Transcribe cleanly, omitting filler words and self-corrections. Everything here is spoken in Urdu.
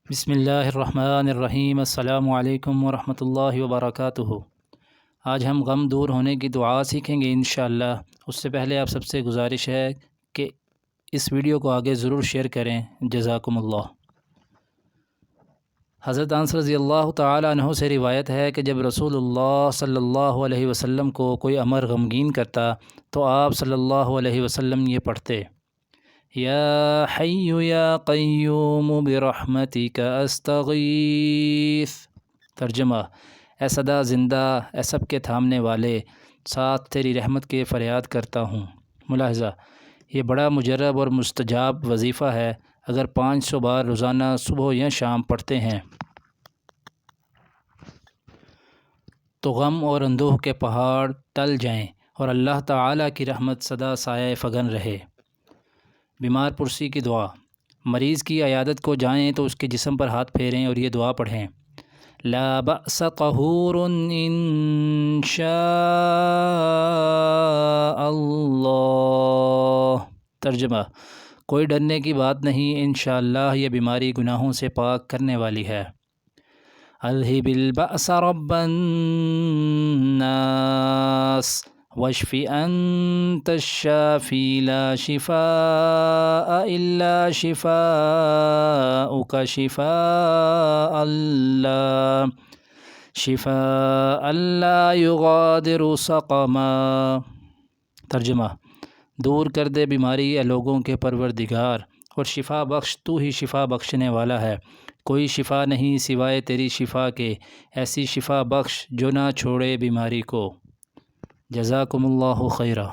بسم اللہ الرحمن الرحیم۔ السلام علیکم ورحمۃ اللہ وبرکاتہ۔ آج ہم غم دور ہونے کی دعا سیکھیں گے انشاءاللہ۔ اس سے پہلے آپ سب سے گزارش ہے کہ اس ویڈیو کو آگے ضرور شیئر کریں، جزاکم اللہ۔ حضرت انس رضی اللہ تعالیٰ عنہ سے روایت ہے کہ جب رسول اللہ صلی اللہ علیہ وسلم کو کوئی امر غمگین کرتا تو آپ صلی اللہ علیہ وسلم یہ پڑھتے: یا حی یا قیوم برحمتک استغیث۔ ترجمہ: اے سدا زندہ، اے سب کے تھامنے والے، ساتھ تیری رحمت کے فریاد کرتا ہوں۔ ملاحظہ: یہ بڑا مجرب اور مستجاب وظیفہ ہے۔ اگر 500 بار روزانہ صبح یا شام پڑھتے ہیں تو غم اور اندوہ کے پہاڑ ٹل جائیں اور اللہ تعالیٰ کی رحمت سدا سایہ فگن رہے۔ بیمار پرسی کی دعا: مریض کی عیادت کو جائیں تو اس کے جسم پر ہاتھ پھیریں اور یہ دعا پڑھیں: لا بأس قہور ان شاء اللہ۔ ترجمہ: کوئی ڈرنے کی بات نہیں، انشاءاللہ یہ بیماری گناہوں سے پاک کرنے والی ہے۔ اذھب البأس رب الناس واشف انت الشافی لا شفاء الا شفاءک شفاء لا یغادر سقما۔ ترجمہ: دور کر دے بیماری اے لوگوں کے پروردگار، اور شفا بخش، تو ہی شفا بخشنے والا ہے، کوئی شفا نہیں سوائے تیری شفا کے، ایسی شفا بخش جو نہ چھوڑے بیماری کو۔ جزاکم اللہ خیرا۔